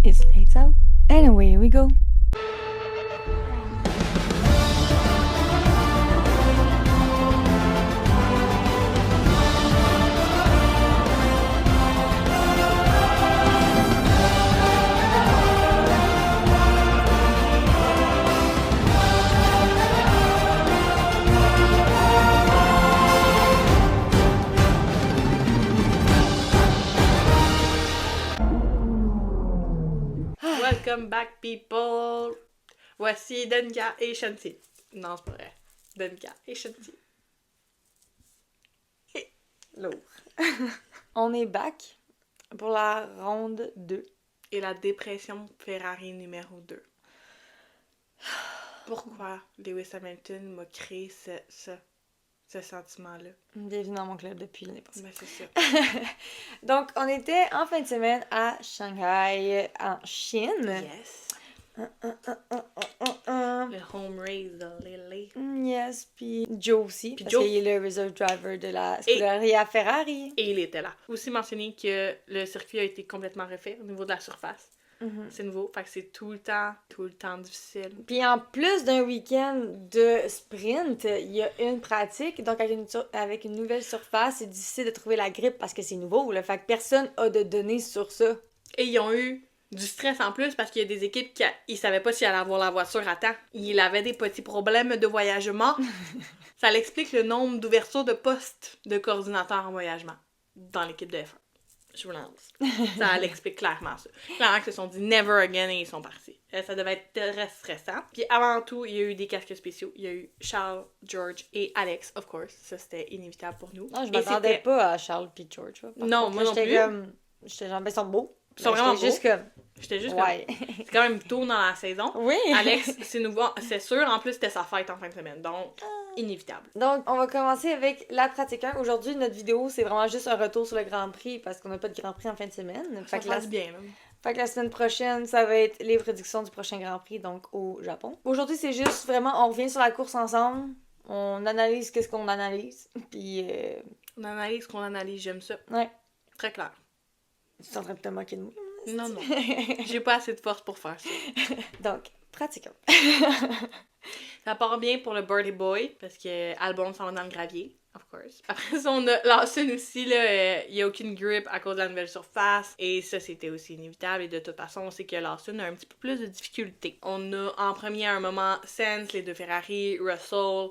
It's lights out, and away we go. Welcome back, people! Voici Denka et Shanti. Non, c'est pas vrai. Denka et Shanti. Lourd. On est back pour la ronde 2. Et la dépression Ferrari numéro 2. Pourquoi Lewis Hamilton m'a créé ce sentiment-là? Bienvenue dans mon club depuis l'année passée. Ben, c'est ça. Donc, on était en fin de semaine à Shanghai, en Chine. Yes. Le home race de Lily. Yes, puis Joe aussi, Puis parce Joe. qu'il est le reserve driver de la Scuderia Ferrari. Et il était là. Aussi mentionné que le circuit a été complètement refait au niveau de la surface. Mhm. C'est nouveau, fait que c'est tout le temps difficile. Puis en plus d'un week-end de sprint, il y a une pratique. Donc avec une nouvelle surface, c'est difficile de trouver la grippe parce que c'est nouveau. Là, fait que personne a de données sur ça. Et ils ont eu du stress en plus parce qu'il y a des équipes qui ils savaient pas s'ils allaient avoir la voiture à temps. Il avait des petits problèmes de voyagement. Ça l'explique le nombre d'ouvertures de postes de coordinateurs en voyagement dans l'équipe de F1. Je vous lance. Ça l'explique clairement ça. Clairement qu'ils se sont dit never again et ils sont partis. Ça devait être très stressant. Puis avant tout, il y a eu des casques spéciaux. Il y a eu Charles, George et Alex, of course. Ça, c'était inévitable pour nous. Non, je Et m'attendais c'était- pas à Charles et George. Là. Par Non, contre, moi là, non j'étais plus. comme... J'étais genre, ben, ils sont beaux. Ils sont Mais vraiment j'étais juste beaux. comme... J'étais juste Ouais. comme... C'est quand même tôt dans la saison. Oui. Alex, c'est nouveau, c'est sûr. En plus, c'était sa fête en fin de semaine. Donc, inévitable. Donc, on va commencer avec la pratique 1. Aujourd'hui, notre vidéo, c'est vraiment juste un retour sur le Grand Prix parce qu'on n'a pas de Grand Prix en fin de semaine. Ça fait du bien, là. Fait que la semaine prochaine, ça va être les prédictions du prochain Grand Prix, donc au Japon. Aujourd'hui, c'est juste vraiment, on revient sur la course ensemble, on analyse qu'est-ce qu'on analyse, puis On analyse ce qu'on analyse, j'aime ça. ouais. Très clair. Tu es en train de te moquer de moi. Non, non. J'ai pas assez de force pour faire ça. Donc, pratiquons. Ça part bien pour le Birdie Boy, parce que Albon s'en va dans le gravier, of course. Après ça, on a Lawson aussi, là, il y a aucune grip à cause de la nouvelle surface, et ça, c'était aussi inévitable, et de toute façon, on sait que Lawson a un petit peu plus de difficultés. On a en premier à un moment Sainz, les deux Ferrari, Russell,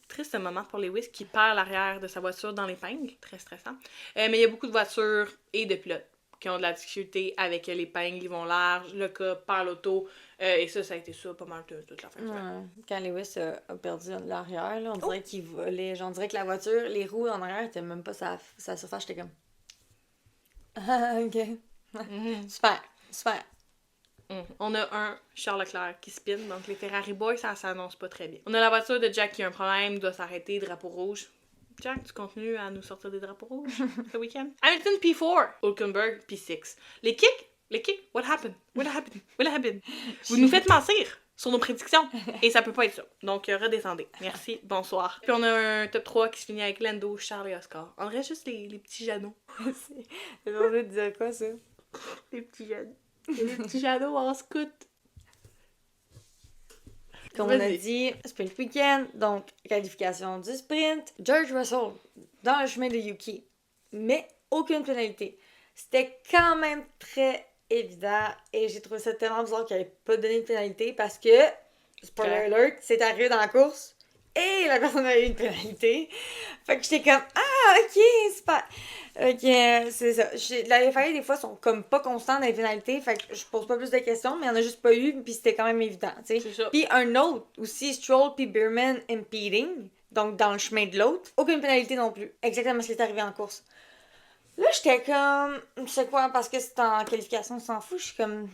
triste moment pour Lewis qui perd l'arrière de sa voiture dans l'épingle, très stressant. Mais il y a beaucoup de voitures et de pilotes qui ont de la difficulté avec l'épingle, ils vont large, le cas perd l'auto, et ça a été ça pas mal toute la fin de semaine. Ouais. Quand Lewis a perdu l'arrière, là, on dirait qu'il volait. Genre, on dirait que la voiture, les roues en arrière étaient même pas sa surface. J'étais comme... Ah, ok. Super, super. On a un Charles Leclerc qui spin, donc les Ferrari Boys, ça s'annonce pas très bien. On a la voiture de Jack qui a un problème, doit s'arrêter, drapeau rouge. Jack, tu continues à nous sortir des drapeaux rouges ce week-end? Hamilton P4, Hülkenberg P6. Les kicks, what happened? Vous nous faites mentir sur nos prédictions, et ça peut pas être ça. Donc, redescendez. Merci, bonsoir. Puis on a un top 3 qui se finit avec Lando, Charles et Oscar. On reste juste les petits Jeannot. C'est censé dire quoi, ça? Les petits Jeannot. Les petits Jeannot en scout. Comme on a Vas-y. dit, sprint weekend, donc qualification du sprint. George Russell dans le chemin de Yuki, mais aucune pénalité. C'était quand même très évident et j'ai trouvé ça tellement bizarre qu'il n'avait pas donné de pénalité parce que, spoiler alert, c'est arrivé dans la course et la personne a eu une pénalité. Fait que j'étais comme, ah, ok, c'est pas. Ok, c'est ça. La FIA, des fois, sont comme pas constants dans les pénalités, fait que je pose pas plus de questions, mais il y en a juste pas eu, puis c'était quand même évident, tu sais. C'est ça. Puis un autre aussi, Stroll puis Bierman impeding, donc dans le chemin de l'autre. Aucune pénalité non plus. Exactement ce qui est arrivé en course. Là, j'étais comme, je sais quoi, parce que c'est en qualification, on s'en fout, je suis comme...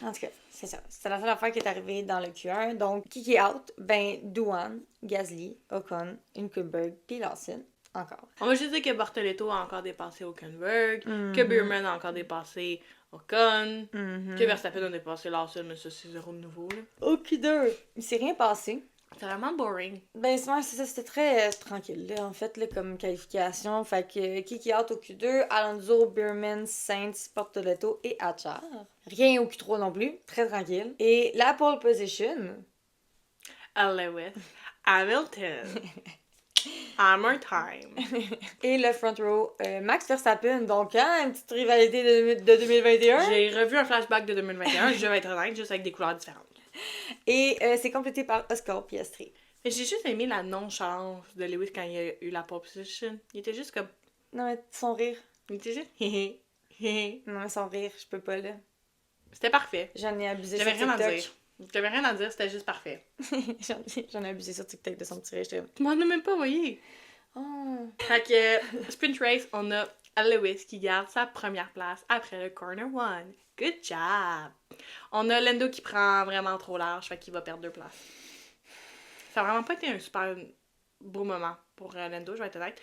En tout cas, c'est ça. C'était la seule affaire qui est arrivée dans le Q1. Donc, qui est out? Ben, Douane, Gasly, Ocon, Hülkenberg, puis Lawson. Encore. On va juste dire que Bortoletto a encore dépassé Hülkenberg, que Bierman a encore dépassé Ocon, que Verstappen a dépassé Lawson, mais ça c'est zéro de nouveau. Là. Aucune. Il s'est rien passé. C'était vraiment boring. Ben, c'est ça, c'était très tranquille, là, en fait, là, comme qualification. Fait que Kiki out au Q2, Alonso, Bierman, Sainz, Portoletto et Hadjar. Rien au Q3 non plus, très tranquille. Et la pole position... Lewis, Hamilton, Hammer Time. Et le front row, Max Verstappen. Donc, hein, une petite rivalité de 2021. J'ai revu un flashback de 2021, je vais être honnête, juste avec des couleurs différentes. Et c'est complété par Oscar Piastri. Mais j'ai juste aimé la nonchalance de Lewis quand il a eu la pole position. Il était juste comme... Non, mais son rire. Il était juste... Hé hé. Non, mais son rire, je peux pas, là. C'était parfait. J'en ai abusé J'avais sur rien TikTok. à dire. J'avais rien à dire, c'était juste parfait. J'en ai abusé sur TikTok de son petit rire. J'étais comme, Tu m'en as même pas envoyé. oh. Fait que, sprint race, on a Lewis qui garde sa première place après le corner 1. Good job! On a Lando qui prend vraiment trop large, fait qu'il va perdre 2 places. Ça a vraiment pas été un super beau moment pour Lando, je vais être honnête.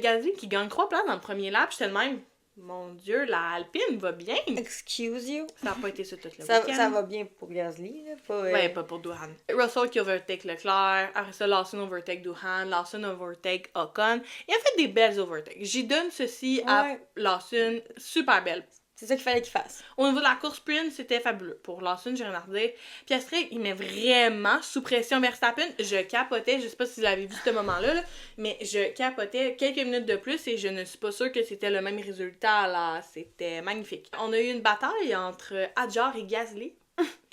Gasly qui gagne 3 places dans le premier lap, j'étais de même. Mon Dieu, la Alpine va bien! Excuse you. Ça a pas été ça tout le Ça week-end. va bien pour Gasly, là. Pas, Ouais, pas pour Doohan. Russell qui overtake Leclerc. Après ça, Lawson overtake Doohan. Lawson overtake Ocon. Il a fait des belles overtakes. J'y donne ceci à Ouais. Lawson. Super belle. C'est ça qu'il fallait qu'il fasse. Au niveau de la course sprint, c'était fabuleux. Pour Lawson, j'ai rien à redire. Piastri, il met vraiment sous pression Verstappen. Je capotais. Je sais pas si vous l'avez vu ce moment-là, là, mais je capotais quelques minutes de plus et je ne suis pas sûre que c'était le même résultat, là. C'était magnifique. On a eu une bataille entre Hadjar et Gasly.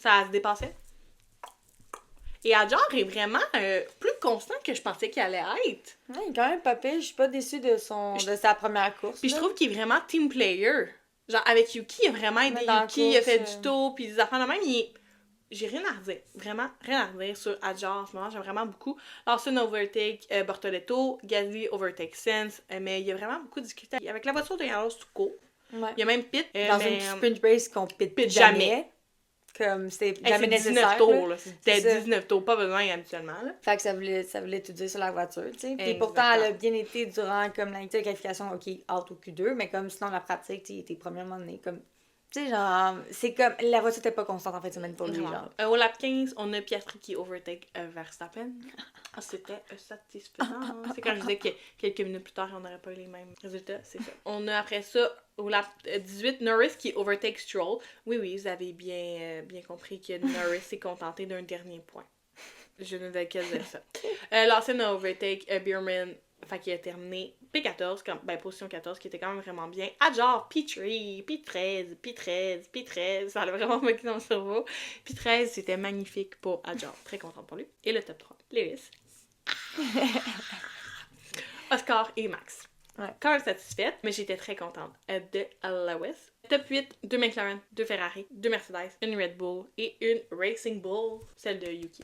Ça se dépassait. Et Hadjar est vraiment plus constant que je pensais qu'il allait être. Ouais, il est quand même pas pire. Je suis pas déçue de sa première course. Puis je là. trouve qu'il est vraiment team player. Genre, avec Yuki, il a vraiment aidé Mais dans la Yuki, il a fait course, du tour, puis des affaires de même. J'ai rien à redire. Vraiment, rien à redire sur Hadjar en ce moment. J'aime vraiment beaucoup. Lawson overtake Bortoletto, Gasly overtake Sainz, mais il y a vraiment beaucoup discuté. Avec la voiture de Carlos tout court. Ouais. Il y a même pit. Dans mais, une sprint race qu'on pit pit jamais. Comme c'était hey, jamais c'est nécessaire. 19 tours, là. là. C'était C'est ça. 19 tours, pas besoin habituellement, là. Fait que ça voulait tout dire sur la voiture, tu sais. Puis Exactement. pourtant, elle a bien été durant comme la qualification, ok, out au Q2, mais comme sinon la pratique, tu sais, il était premièrement donné comme. Tu sais, genre, c'est comme. La voiture était pas constante en fin de semaine pour lui, genre. Au lap 15, on a Piastri qui overtake Verstappen. Ah, c'était satisfaisant. C'est quand je disais que quelques minutes plus tard, on n'aurait pas eu les mêmes résultats. C'est ça. On a après ça, au lap 18, Norris qui overtake Stroll. Oui, vous avez bien compris que Norris s'est contenté d'un dernier point. Je ne vais que dire ça. Lawson a overtake Bierman. Fait qu'il a terminé P14, position 14, qui était quand même vraiment bien. Hadjar, P3, P13, P13, P13. Ça allait vraiment moquer dans le cerveau. P13, c'était magnifique pour Hadjar. Très contente pour lui. Et le top 3, Lewis. Oscar et Max. Ouais. Quand même satisfaite, mais j'étais très contente de Lewis. Top 8, 2 McLaren, 2 Ferrari, 2 Mercedes, une Red Bull et une Racing Bull, celle de Yuki.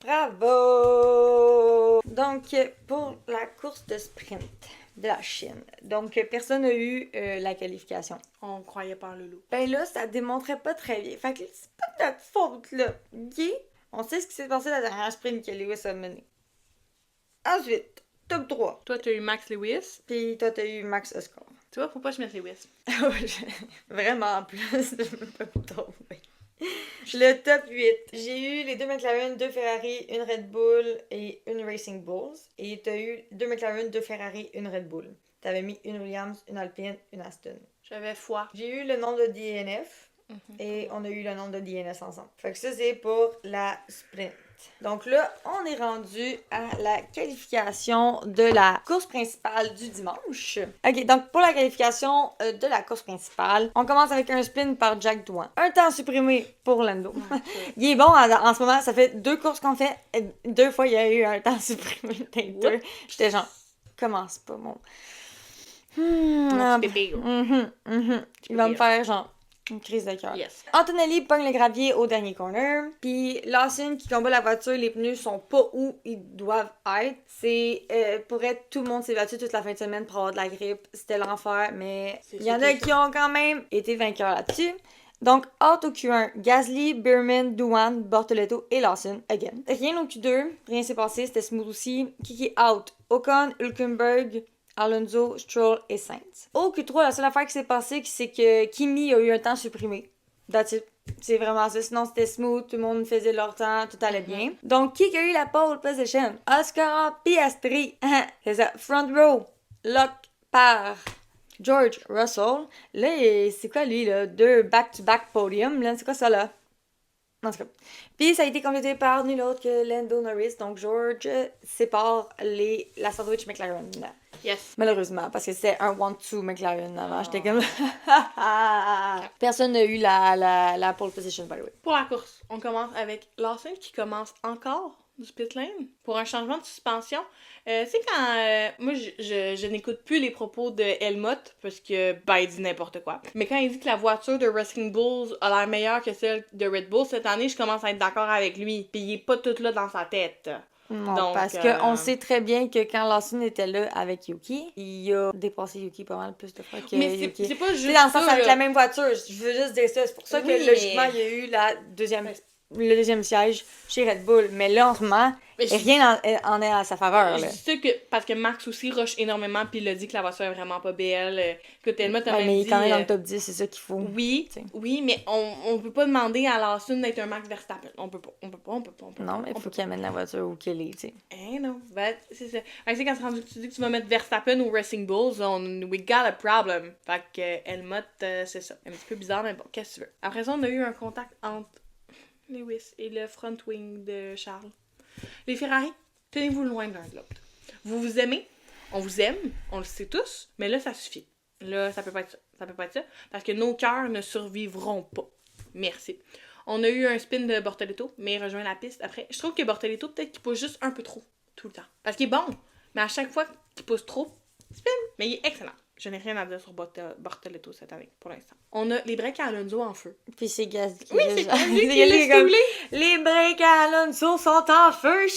Bravo! Donc, pour la course de sprint de la Chine, donc personne n'a eu la qualification. On croyait pas en Loulou. Ben là, ça démontrait pas très bien. Fait que c'est pas de notre faute, là. OK? On sait ce qui s'est passé la dernière sprint que Lewis a mené. Ensuite, top 3. Toi, t'as eu Max Lewis. Puis toi, t'as eu Max Oscar. Tu vois, faut pas que je mette Lewis. Vraiment, en plus de me pas me tromper. Le top 8. J'ai eu les 2 McLaren, 2 Ferrari, une Red Bull et une Racing Bulls. Et t'as eu 2 McLaren, 2 Ferrari, une Red Bull. T'avais mis une Williams, une Alpine, une Aston. J'avais foi. J'ai eu le nombre de DNF et on a eu le nombre de DNS ensemble. Fait que ça, c'est pour la sprint. Donc là, on est rendu à la qualification de la course principale du dimanche. Ok, donc pour la qualification de la course principale, on commence avec un sprint par Jack Doohan. Un temps supprimé pour Lando. Il est bon en ce moment, ça fait 2 courses qu'on fait. 2 fois, il y a eu un temps supprimé. J'étais genre, commence pas, mon... Mon petit bébé. Il va me faire genre une crise de cœur. Yes. Antonelli pogne le gravier au dernier corner. Puis Lawson qui combat la voiture, les pneus sont pas où ils doivent être. C'est pour être tout le monde s'est battu toute la fin de semaine pour avoir de la grippe. C'était l'enfer, mais il y en a qui ont quand même été vainqueurs là-dessus. Donc, out au Q1, Gasly, Bierman, Doohan, Bortoletto et Lawson, again. Rien au Q2, rien s'est passé, c'était smooth aussi. Kiki out, Ocon, Hülkenberg, Alonso, Stroll et Sainz. Au Q3, la seule affaire qui s'est passée, c'est que Kimi a eu un temps supprimé. That's it. C'est vraiment ça. Sinon, c'était smooth, tout le monde faisait leur temps, tout allait bien. Donc, qui a eu la pole position? Oscar Piastri. C'est ça. Front row. Lock par George Russell. Là, c'est quoi lui, là? 2 back-to-back podiums, là? C'est quoi ça, là? En tout cas. Puis, ça a été complété par nul autre que Lando Norris. Donc, George sépare la sandwich McLaren. Yes. Malheureusement, parce que c'était un 1-2 McLaren avant. J'étais comme... Personne n'a eu la pole position, by the way. Pour la course, on commence avec Lawson qui commence encore du pit lane pour un changement de suspension. C'est quand... moi, je n'écoute plus les propos de Helmut parce que, il dit n'importe quoi. Mais quand il dit que la voiture de Racing Bulls a l'air meilleure que celle de Red Bull cette année, je commence à être d'accord avec lui. Puis il est pas tout là dans sa tête. Non, donc, parce qu'on sait très bien que quand Lawson était là avec Yuki, il a dépassé Yuki pas mal plus de fois que mais Yuki. c'est pas juste dans le sens ça, avec là. la même voiture, je veux juste dire ça. C'est pour ça que Oui, logiquement, mais- il y a eu le deuxième siège chez Red Bull. Mais là, en ce moment, Mais je- rien en est à sa faveur. Je Là. dis ça parce que Max aussi rush énormément puis il a dit que la voiture est vraiment pas belle. Écoute, Helmut a Ouais, même mais il dit... est quand même dans le top 10, c'est ça qu'il faut. Oui, T'sais. oui, mais on peut pas demander à Lawson d'être un Max Verstappen. On peut pas. Non, mais il faut qu'il amène la voiture où qu'elle est, tu sais. Eh non, c'est ça. Fait que c'est quand tu dis que tu vas mettre Verstappen ou Racing Bulls, we got a problem. Fait que Helmut, c'est ça. Un petit peu bizarre, mais bon, qu'est-ce que tu veux. Après ça, on a eu un contact entre Lewis et le front wing de Charles. Les Ferrari, tenez-vous loin de l'un de l'autre. Vous vous aimez, on vous aime, on le sait tous, mais là, ça suffit. Là, ça peut pas être ça. Ça peut pas être ça, parce que nos cœurs ne survivront pas. Merci. On a eu un spin de Bortoletto, mais il rejoint la piste après. Je trouve que Bortoletto, peut-être qu'il pousse juste un peu trop, tout le temps. Parce qu'il est bon, mais à chaque fois qu'il pousse trop, spin, mais il est excellent. Je n'ai rien à dire sur Bortoletto cette année, pour l'instant. On a les breaks à Alonso en feu. Puis c'est Gasly. Oui, c'est lui qui est l'a stoulé. Les breaks à Alonso sont en feu.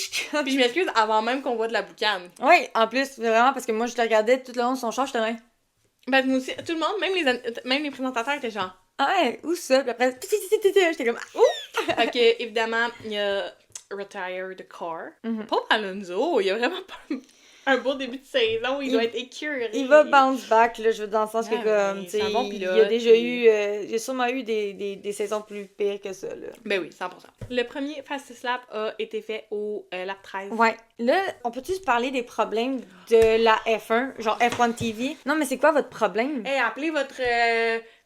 Puis je m'excuse avant même qu'on voit de la boucane. Oui, en plus, vraiment, parce que moi, je le regardais tout le long de son char, j'étais là. Ben, nous aussi, tout le monde, même les présentateurs étaient genre. Ah ouais, où ça? Puis après, j'étais comme, ouh! Fait que, évidemment, il y a Retire the Car. Pauvre Alonso, il a vraiment pas un beau début de saison, il doit être écœuré. Il va bounce back, là, je veux dans le sens que, Ah, comme, mais tu sais, c'est un bon il pilote, a déjà puis- eu, il a sûrement eu des saisons plus pires que ça, là. Ben oui, 100%. Le premier fastest lap a été fait au lap 13. Ouais. Là, on peut-tu se parler des problèmes de la F1, genre F1 TV? Non, mais c'est quoi votre problème? Hey, appelez votre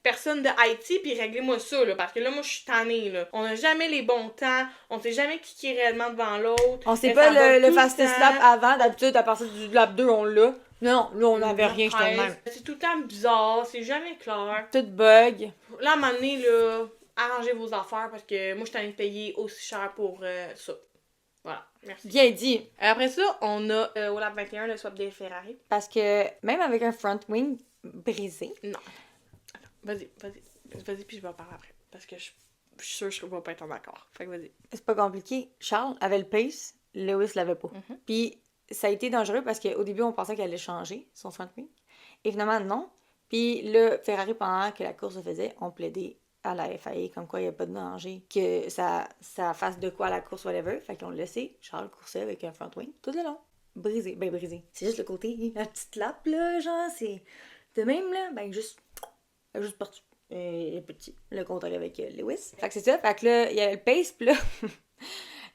personne de Haïti puis réglez-moi ça, là, parce que là, moi, je suis tannée, là. On n'a jamais les bons temps, on sait jamais qui est réellement devant l'autre. On sait Ça pas va le tout fastest temps. lap avant, d'habitude, à partir du lap 2, on l'a. Non, là, on n'avait rien, j'étais de même. C'est tout le temps bizarre, c'est jamais clair. Tout bug. Là, à un moment donné, là, arrangez vos affaires parce que moi, je suis allée payer aussi cher pour ça. Voilà, merci. Bien dit. Après ça, on a au lap 21 le swap des Ferrari. Parce que même avec un front wing brisé, Non. Attends, vas-y, puis je vais en parler après. Parce que je suis sûre que je vais pas être en accord. Fait que vas-y. c'est pas compliqué. Charles avait le pace, Lewis l'avait pas. Puis ça a été dangereux parce qu'au début, on pensait qu'elle allait changer son front wing. Et finalement, non. Puis là, Ferrari, pendant que la course se faisait, on plaidait à la FIA comme quoi il n'y a pas de danger, que ça fasse de quoi à la course, whatever. Fait qu'on le laissait. Charles coursait avec un front wing tout le long. Brisé. Ben brisé. C'est juste le côté, la petite lappe, là, genre, c'est... De même, là, ben juste parti. Et petit. Le contraire avec Lewis. Fait que c'est ça. Fait que là, il y avait le pace, pis là...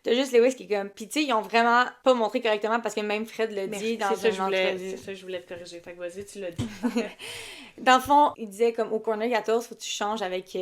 T'as juste Lewis qui est comme... Pis tu sais, ils ont vraiment pas montré correctement parce que même Fred l'a dit dans c'est une ça, entrevue. c'est ça que je voulais te corriger. Fait que vas-y, tu l'as dit. Dans le fond, il disait comme au corner 14, faut que tu changes avec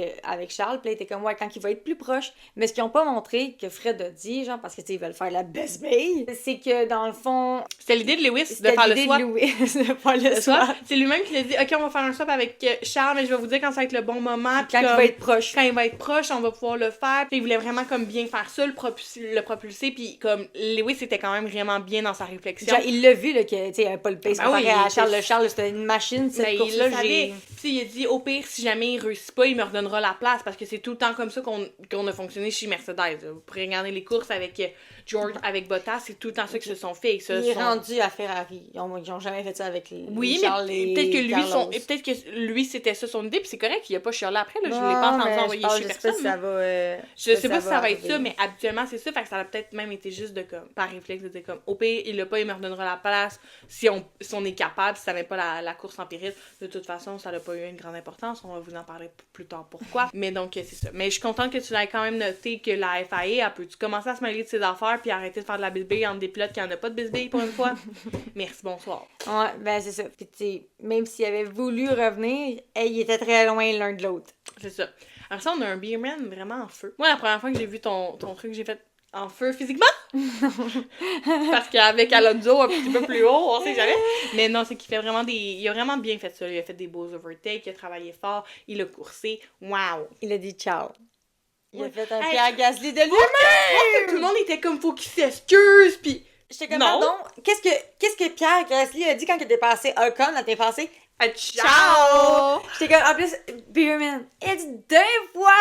Charles. Puis là, il était comme, ouais, quand il va être plus proche. Mais ce qu'ils ont pas montré, que Fred a dit, genre, parce que tu sais, ils veulent faire la best bay, c'est que dans le fond. C'était l'idée de Lewis de C'était faire le l'idée swap. de Lewis de faire le swap. C'est lui-même qui l'a dit, OK, on va faire un swap avec Charles, mais je vais vous dire quand ça va être le bon moment. Quand il va être proche. Quand il va être proche, on va pouvoir le faire. Puis il voulait vraiment comme bien faire ça, le propulser. Puis comme Lewis était quand même vraiment bien dans sa réflexion. Genre, il l'a vu, là, que, tu sais, il avait pas le pace Ben comparé oui, à il Charles. était- Le Charles, c'était une machine, cette Ben, course-là. il le savait. Puis il a dit, au pire, si jamais il réussit pas, il me redonnera la place. Parce que c'est tout le temps comme ça qu'on a fonctionné chez Mercedes. Vous pourrez regarder les courses avec George, avec Bottas, c'est tout le temps ça qu'ils se sont fait. Il est rendu à Ferrari. Ils ont jamais fait ça avec les Oui, Charles mais et peut-être que lui, Carlos. peut-être que lui, c'était ça son idée, puis c'est correct, il a pas chialé après, là, je Non, l'ai pas entendu mais envoyer je chez sais pas personne. si ça va... Je sais pas si ça va être arriver. ça, mais habituellement, c'est ça, fait que ça a peut-être même été juste de comme, par réflexe, de dire comme, au pire, il l'a pas, il me redonnera la place, si on est capable, si ça met pas la course en péril, de toute façon, façon, ça n'a pas eu une grande importance. On va vous en parler plus tard pourquoi. Mais donc, c'est ça. Mais je suis contente que tu l'aies quand même noté que la FIA, elle peut-tu commencer à se mêler de ses affaires puis arrêter de faire de la bisbille entre des pilotes qui n'en a pas de bisbille pour une fois? Merci, bonsoir. Ouais, ben c'est ça. Puis tu sais, même s'il avait voulu revenir, il était très loin l'un de l'autre. C'est ça. Alors ça, on a un Beerman vraiment en feu. Moi, la première fois que j'ai vu ton truc, j'ai fait en feu physiquement. Parce qu'avec Alonso, un petit peu plus haut, on sait jamais. Mais non, c'est qu'il fait vraiment des... Il a vraiment bien fait ça. Il a fait des beaux overtakes, il a travaillé fort, il a coursé. Wow! Il a dit ciao. Il a fait un Hey, Pierre Gasly de lui-même! Tout le monde était comme, faut qu'il s'excuse, pis... J'étais comme, Non. pardon, qu'est-ce que Pierre Gasly a dit quand il était passé Ocon à tes passé? Ciao! J'étais comme, en plus, Beerman, il a dit 2 fois!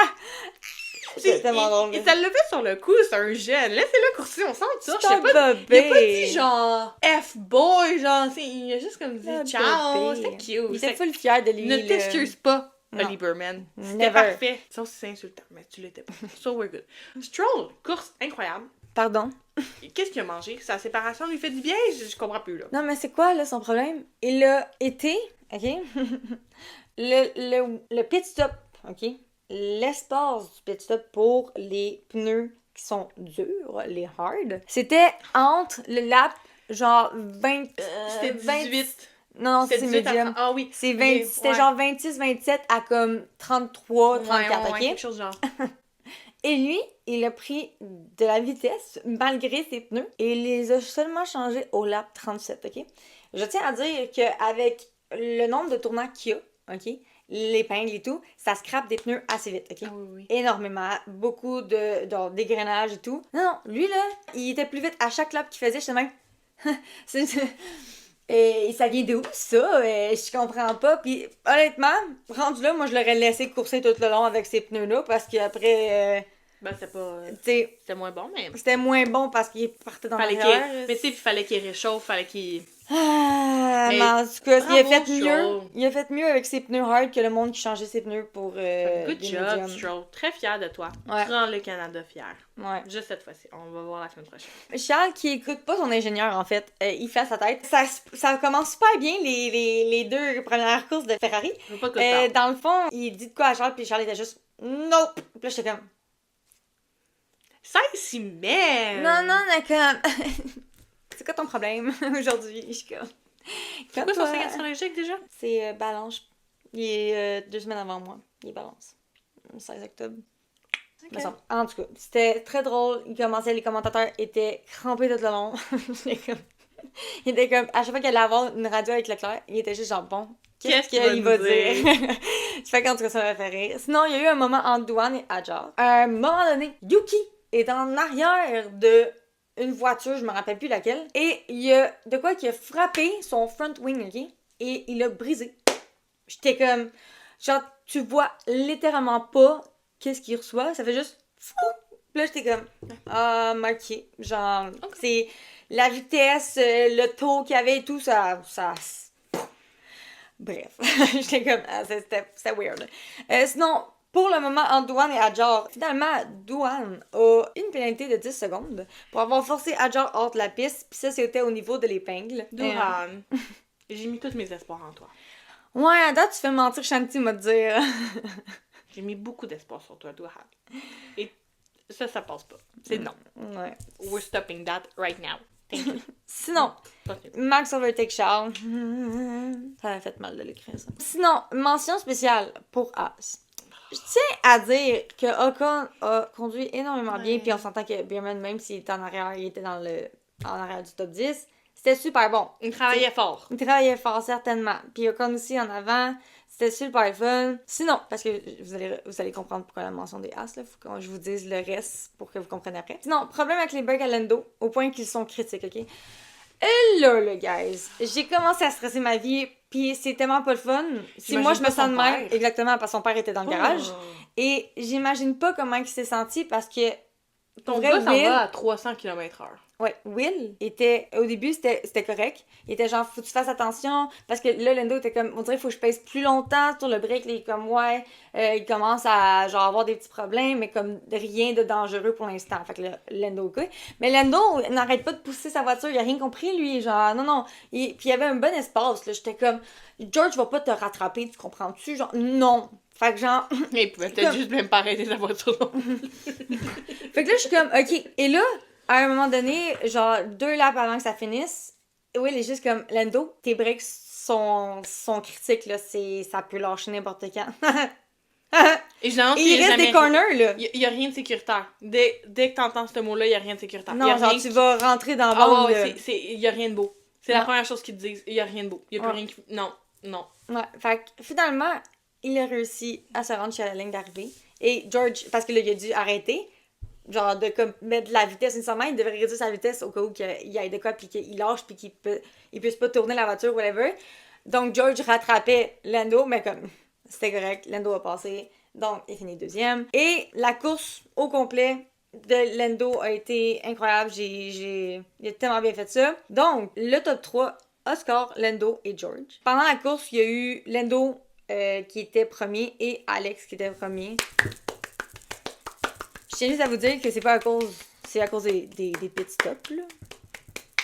C'est tellement drôle. Et ça l'a fait sur le coup, c'est un jeune. Laissez-le courser, on sent ça. Je C'est un sais pas. bébé. Il a pas dit genre F-boy, genre, il a juste comme dit Un ciao. bébé. C'était cute. Il était full fier de lui. Ne t'excuse pas, Non. Oli Berman. C'était Never. parfait. Ça aussi, c'est insultant, mais tu l'étais pas. So we're good. Stroll, course incroyable. Pardon? Qu'est-ce qu'il a mangé? Sa séparation lui fait du bien? Je comprends plus, là. Non, mais c'est quoi, là, son problème? Il a été, OK? le pit stop, OK? L'espace du pit stop pour les pneus qui sont durs, les hard, c'était entre le lap, genre 20... C'était 18. Non, C'était c'est 18 à... médium. Ah oui. C'est 20... Ok, C'était ouais. genre 26-27 à comme 33, 34, ouais, OK? quelque chose genre. Et lui, il a pris de la vitesse malgré ses pneus et il les a seulement changés au lap 37, OK? Je tiens à dire qu'avec le nombre de tournants qu'il y a, OK? L'épingle et tout, ça scrape des pneus assez vite, OK? Ah oui, oui. Énormément. Beaucoup d'égrainage et tout. Non, non, lui, là, il était plus vite à chaque lap qu'il faisait, j'étais même... Et ça vient d'où, ça? Je comprends pas. Puis, honnêtement, rendu là, moi, je l'aurais laissé courser tout le long avec ces pneus-là parce qu'après... Ben, c'est pas... tu sais, C'était moins bon, mais... c'était moins bon parce qu'il partait dans Fallait l'arrière. mais tu sais, il fallait qu'il réchauffe, fallait qu'il... Ah, Mais mais en tout cas, il a bravo, fait Stroll. mieux. Il a fait mieux avec ses pneus hard que le monde qui changeait ses pneus pour Good des job, médiums. Stroll. Très fier de toi. Ouais. Rends le Canada fier. Ouais. Juste cette fois-ci. On va voir la semaine prochaine. Charles, qui écoute pas son ingénieur, en fait, il fait à sa tête. Ça commence super bien, les 2 premières courses de Ferrari. Je veux pas que tu parles. Dans le fond, il dit de quoi à Charles, puis Charles était juste « Nope! » Puis là, j'étais comme... 16 semaines! Non, non, d'accord. C'est quoi ton problème aujourd'hui? Je suis comme... C'est quoi son signe astrologique déjà? C'est Balance. Il est 2 semaines avant moi. Il est Balance. 16 octobre. Me semble. En tout cas, c'était très drôle. Les commentateurs étaient crampés tout le long. Il était comme, à chaque fois qu'il allait avoir une radio avec Leclerc, il était juste genre, bon, qu'est-ce qu'il va dire? Ça fait qu'en tout cas, ça m'a fait rire. Sinon, il y a eu un moment entre Douane et Adjar. À un moment donné, Yuki est en arrière de une voiture, je me rappelle plus laquelle, et il y a de quoi qui a frappé son front wing, OK? Et il a brisé. J'étais comme, genre, tu vois littéralement pas qu'est-ce qu'il reçoit, ça fait juste fou. Là, j'étais comme, ah, marqué. Genre, c'est la vitesse, le taux qu'il y avait et tout, ça... Bref, j'étais comme, ah, c'était weird. Sinon, pour le moment, entre Douane et Adjar, finalement, Douane a une pénalité de 10 secondes pour avoir forcé Adjar hors de la piste, puis ça, c'était au niveau de l'épingle. Douane. J'ai mis tous mes espoirs en toi. Ouais, à date, tu fais mentir Shanti, m'a dire. J'ai mis beaucoup d'espoir sur toi, Douane. Et ça passe pas. C'est non. Ouais. We're stopping that right now. Thank you. Sinon, Max overtake Charles. Ça m'a fait mal de l'écrire, ça. Sinon, mention spéciale pour As. Je tiens à dire que Ocon a conduit énormément bien, puis on s'entend que Beerman, même s'il était en arrière, il était en arrière du top 10. C'était super bon. Il travaillait fort. Il travaillait fort, certainement. Puis Ocon aussi en avant. C'était super fun. Sinon, parce que vous allez comprendre pourquoi la mention des As, là. Faut que je vous dise le reste pour que vous compreniez après. Sinon, problème avec les bugs à Lando, au point qu'ils sont critiques, OK? Et là, guys, j'ai commencé à stresser ma vie, puis c'est tellement pas le fun. Si moi, je me sens de même, exactement, parce que son père était dans le garage. Et j'imagine pas comment il s'est senti, parce que... Ton gars s'en va à 300 km/h. Ouais, Will était, au début, c'était correct. Il était genre, faut que tu fasses attention, parce que là, Lando était comme, on dirait, faut que je pèse plus longtemps sur le break. Là, il est comme, ouais, il commence à, genre, avoir des petits problèmes, mais comme, rien de dangereux pour l'instant. Fait que là, Lando, ok. Mais Lando n'arrête pas de pousser sa voiture, il a rien compris, lui, genre, non, non. Puis il y avait un bon espace, là. J'étais comme, George va pas te rattraper, tu comprends-tu? Genre, non. Fait que genre. Il pouvait peut-être juste même pas arrêter sa voiture. Fait que là, je suis comme, ok. Et là, à un moment donné, genre 2 laps avant que ça finisse, Will est juste comme, Lando, tes breaks sont critiques, là. Ça peut lâcher n'importe quand. Et généralement, Et il reste des corners, là. Il y a rien de sécuritaire. Dès que t'entends ce mot-là, il y a rien de sécuritaire. Non, genre, tu vas rentrer dans la bande, là. Il y a rien de beau. C'est la première chose qu'ils te disent. Il y a rien de beau. Il y a plus rien qui... Non. Ouais, fait que finalement, il a réussi à se rendre jusqu'à la ligne d'arrivée. Et George, parce que là, il a dû arrêter, genre de comme mettre de la vitesse nécessairement, il devrait réduire sa vitesse au cas où il y ait de quoi, puis qu'il lâche, puis qu'il puisse pas tourner la voiture, whatever. Donc George rattrapait Lando, mais comme c'était correct, Lando a passé, donc il finit deuxième. Et la course au complet de Lando a été incroyable, il a tellement bien fait ça. Donc, le top 3, Oscar, Lando et George. Pendant la course, il y a eu Lando qui était premier et Alex qui était premier. Je tiens juste à vous dire que c'est à cause des pit stops, là.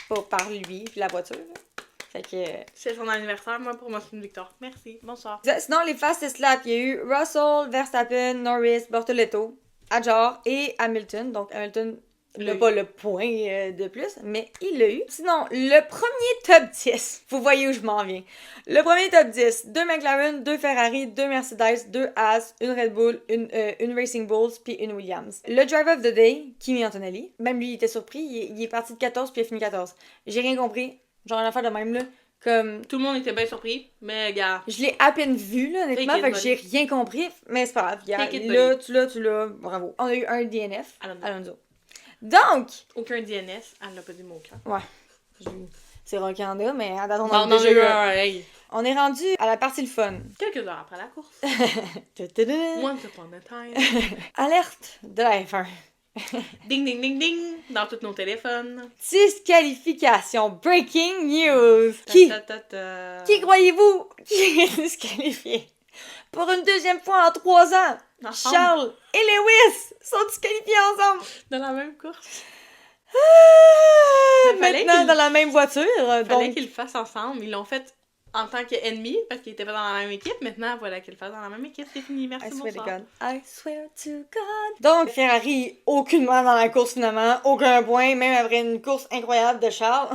Pas par lui puis la voiture, là. Fait que... C'est son anniversaire, moi, pour moi, c'est une victoire. Merci, bonsoir. Sinon, les fastest laps, il y a eu Russell, Verstappen, Norris, Bortoletto, Hadjar et Hamilton. Donc, Hamilton n'a pas le point de plus, mais il l'a eu. Sinon, le premier top 10, vous voyez où je m'en viens. Le premier top 10, 2 McLaren, 2 Ferrari, 2 Mercedes, 2 Haas, une Red Bull, une Racing Bulls, puis une Williams. Le driver of the day, Kimi Antonelli, même lui, il était surpris, il est parti de 14 puis il a fini 14. J'ai rien compris, genre une affaire de même là. Comme... Tout le monde était bien surpris, mais gars. Je l'ai à peine vu, là, honnêtement, fait que j'ai rien compris, mais c'est pas grave. Là, tu l'as, bravo. On a eu un DNF, Alonso. Donc! Aucun DNS, elle n'a pas dit mot aucun. Ouais. C'est rock en a, mais à date, on a déjà eu un, hey. On est rendu à la partie le fun. Quelques heures après la course. Once upon a time. Alerte de la F1. Ding, ding, ding, ding, dans tous nos téléphones. Disqualification. Breaking news. Qui croyez-vous qui est disqualifié? Pour une deuxième fois en 3 ans, ensemble. Charles et Lewis sont disqualifiés ensemble. Dans la même course. Maintenant, dans la même voiture. Fallait qu'ils le fassent ensemble. Ils l'ont fait en tant qu'ennemis, parce qu'ils étaient pas dans la même équipe. Maintenant, voilà qu'ils le fassent dans la même équipe. C'est fini. Merci, bonsoir. I swear to God. Donc, Ferrari, aucunement dans la course finalement. Aucun point, même après une course incroyable de Charles.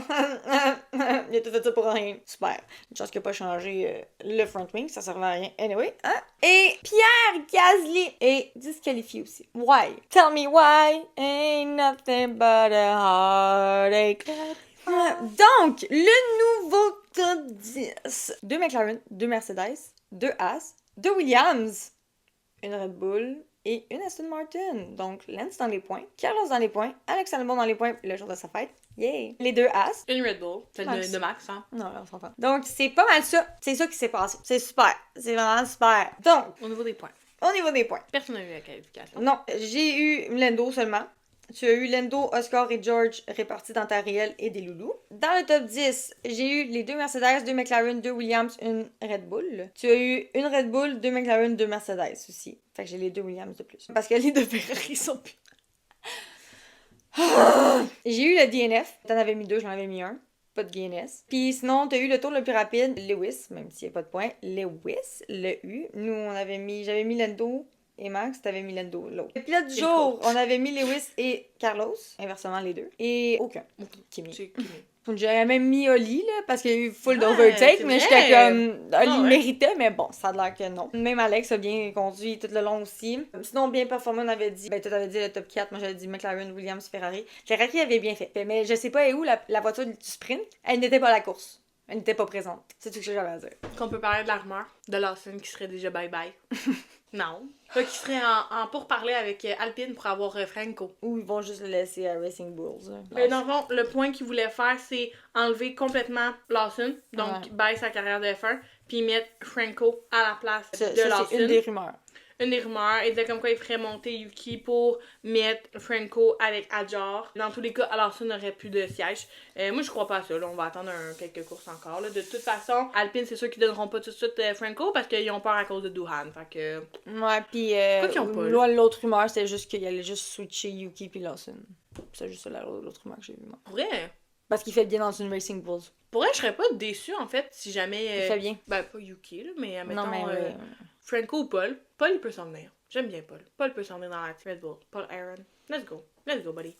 Il a tout fait ça pour rien. Super. Une chance qu'il n'a pas changé le front wing, ça servait à rien. Anyway. Hein? Et Pierre Gasly est disqualifié aussi. Why? Tell me why. Ain't nothing but a heartache. Donc, le nouveau top 10. 2 McLaren, 2 Mercedes, 2 Haas, 2 Williams, une Red Bull et une Aston Martin. Donc, Lance dans les points, Carlos dans les points, Alex Albon dans les points le jour de sa fête. Yay! Les 2 Haas. Une Red Bull, celle de Max, hein? Non, on s'entend. Donc, c'est pas mal ça. C'est ça qui s'est passé. C'est super. C'est vraiment super. Donc, au niveau des points. Personne n'a eu la qualification. Non, j'ai eu Lando seulement. Tu as eu Lando, Oscar et George répartis dans ta réelle et des loulous. Dans le top 10, j'ai eu les 2 Mercedes, 2 McLaren, 2 Williams, une Red Bull. Tu as eu une Red Bull, 2 McLaren, 2 Mercedes aussi. Fait que j'ai les 2 Williams de plus. Parce que les 2 Ferrari sont plus... J'ai eu le DNF. T'en avais mis 2, j'en avais mis 1. Pas de DNS. Puis sinon, t'as eu le tour le plus rapide, Lewis, même s'il n'y a pas de point. Lewis, le U. Nous, j'avais mis Lando... et Max, t'avais mis Lando, l'autre. Le pilote du jour, on avait mis Lewis et Carlos, inversement les deux. Et aucun. Kimi. J'aurais même mis Oli, là, parce qu'il y a eu full d'overtake, mais j'étais comme... Oli méritait, mais bon, ça a l'air que non. Même Alex a bien conduit tout le long aussi. Sinon, bien performé, on avait dit... Ben, toi, t'avais dit le top 4, moi j'avais dit McLaren, Williams, Ferrari. Ferrari avait bien fait. Mais je sais pas où la voiture du sprint, elle n'était pas à la course. Elle n'était pas présente. C'est tout ce que j'avais à dire. Qu'on peut parler de la rumeur de Lawson qui serait déjà bye-bye. Non. Qui serait en pourparler avec Alpine pour avoir Franco. Ou ils vont juste le laisser à Racing Bulls. Mais dans le fond, le point qu'ils voulaient faire, c'est enlever complètement Lawson, donc bailler sa carrière de F1, puis mettre Franco à la place de Lawson. C'est une des rumeurs. une des rumeurs était comme quoi il ferait monter Yuki pour mettre Franco avec Adjar. Dans tous les cas, alors ça n'aurait plus de siège. Moi, je crois pas à ça. Là, on va attendre quelques courses encore. Là. De toute façon, Alpine, c'est sûr qu'ils donneront pas tout de suite Franco parce qu'ils ont peur à cause de Duhan. Fait que... Ouais, pis l'autre rumeur, c'était juste qu'il allait juste switcher Yuki puis Lawson. C'est juste ça l'autre rumeur que j'ai vu, moi. Pour vrai? Parce qu'il fait bien dans une Racing Bulls. Pour vrai, je serais pas déçue, en fait, si jamais... Il fait bien. Ben, pas Yuki, là, mais admettons... Non, mais Franco ou Paul. Paul, il peut s'en venir. J'aime bien Paul. Paul peut s'en venir dans la Red Bull. Paul Aaron. Let's go. Let's go, buddy.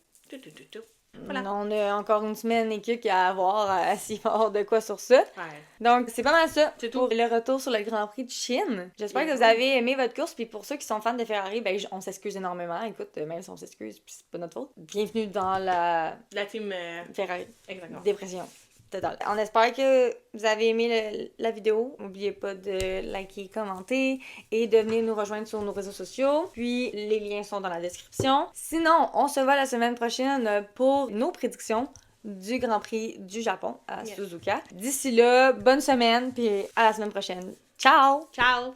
Voilà. On a encore une semaine et quelques à avoir s'il va y avoir de quoi sur ça. Ouais. Donc, c'est pas mal ça C'est pour tout. le retour sur le Grand Prix de Chine. J'espère Yeah. que vous avez aimé votre course. Puis pour ceux qui sont fans de Ferrari, ben on s'excuse énormément. Écoute, même si on s'excuse, puis c'est pas notre faute. Bienvenue dans la La team... Ferrari. Exactement. Dépression totale. On espère que vous avez aimé la vidéo. N'oubliez pas de liker, commenter et de venir nous rejoindre sur nos réseaux sociaux. Puis les liens sont dans la description. Sinon, on se voit la semaine prochaine pour nos prédictions du Grand Prix du Japon à Suzuka. D'ici là, bonne semaine puis à la semaine prochaine. Ciao! Ciao!